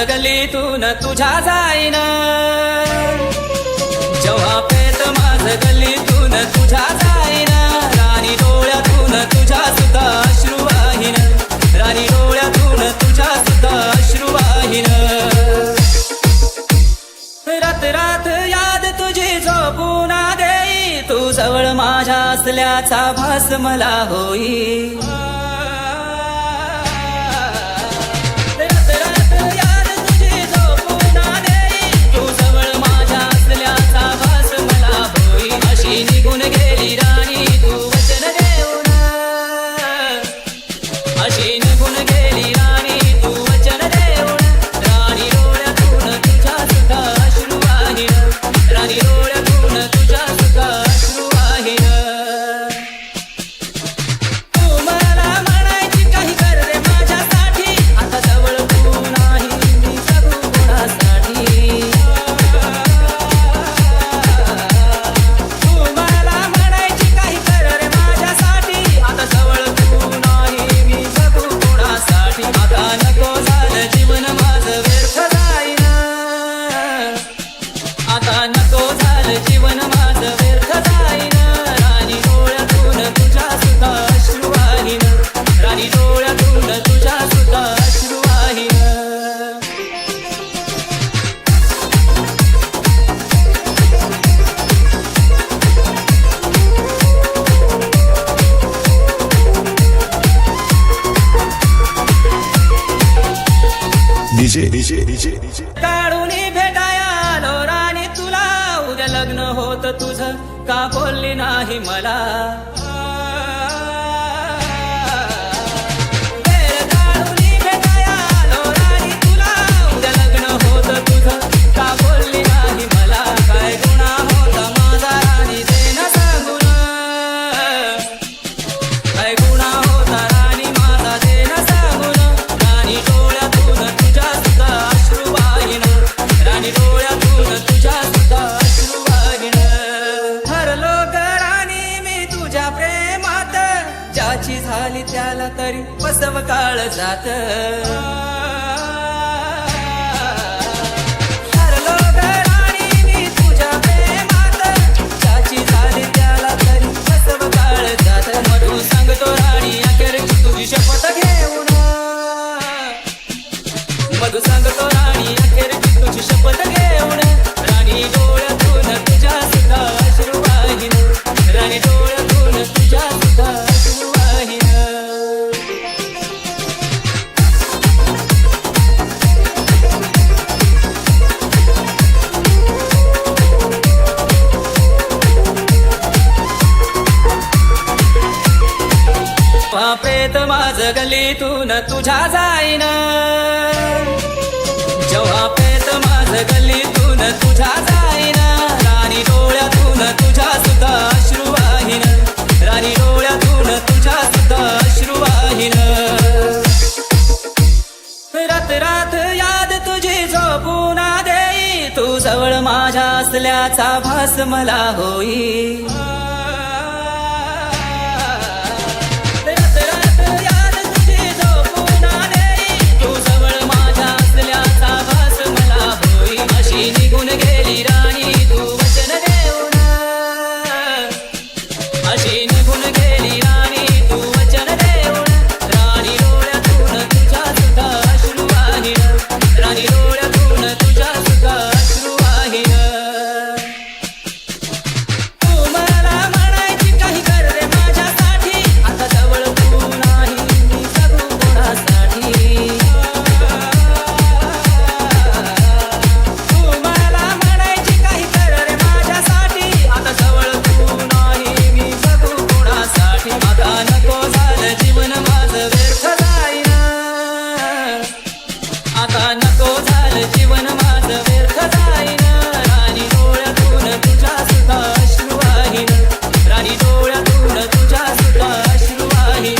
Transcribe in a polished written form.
गल्लीतून तुझ्या जाईन जेव्हा पेत माझ गल्लीतून तुझ्या जाईन राणी डोळ्यातून तुझ्या सुद्धा अश्रू वाहीन राणी डोळ्यातून तुझ्या सुद्धा अश्रू वाहीन रात रात याद तुझी झोपून देई तू जवळ माझ्या असल्याचा भास मला होई निघून गेली राणी तू वचन देऊन अशी निघून गेली राणी तू वचन देऊन राणी डोळ्यातून तुझ्या सुद्धा अश्रू वाहीन राणी डोळ्यातून तुझ्या सुद्धा अश्रू वाहीन तू मला म्हणायची काही कर रे माझ्यासाठी आता जवळ तू नाही मी जगू कोणासाठी आता नको झालं जीवन माझं व्यर्थ जाईन राणी डोळ्यातून तुझ्या सुद्धा अश्रू वाहीन राणी डोळ्यातून तुझ्या सुद्धा अश्रू वाहीन काढूनी भेटाया आलो राणी तुला उद्या लग्न होत तुझं का बोलली नाही मला काढूनी भेटाया आलो राणी तुला उद्या लग्न होत तुझं का बोलली नाही मला काय गुन्हा होता माझा राणी दे ना सांगून काय गुन्हा होता राणी माझा दे ना सांगून राणी डोळ्यातून तुझ्या सुद्धा अश्रू वाहीन राणी डोळ्यातून तुझ्या सुद्धा अश्रू वाहीन हरलो ग राणी मी तुझ्या प्रेमात ज्याची झाली त्याला तरी बसव काळ जात हरलो ग राणी मी तुझ्या प्रेमात ज्याची झाली त्याला तरी बसव काळ जात मधू सांगतो राणी अखेरची तुझी शपथ घेऊन मधू सांगतो राणी अखेरची तुझी शपथ घेऊन राणी डोळ्यातून तुझ्या सुद्धा अश्रू वाहीन राणी डोळ्यातून तुझ्या सुद्धा अश्रू वाहीन प्रेत माझ गल्लीतून तुझ्या जाईन जेव्हा प्रेत माझ गल्लीतून तुझ्या जाईन राणी डोळ्यातून तुझ्या सुद्धा अश्रू वाहीन राणी डोळ्यातून तुझ्या सुद्धा अश्रू वाहीन रात रात याद तुझी झोपून देई तू जवळ माझ्या असल्याचा भास मला होई निघून गेली राणी तू वचन देऊन अशी निघून गेली राणी तू वचन देऊन राणी डोळ्यातून तुझ्या सुद्धा अश्रू वाहीन राणी डोळ्यातून तुझ्या सुद्धा अश्रू वाहीन तू मला म्हणायची काही कर रे माझ्यासाठी आता जवळ तू नाही मी जगू कोणासाठी आता नको झालं जीवन माझं व्यर्थ जाईन राणी डोळ्यातून तुझ्या सुद्धा अश्रू वाहीन राणी डोळ्यातून तुझ्या सुद्धा अश्रू वाहीन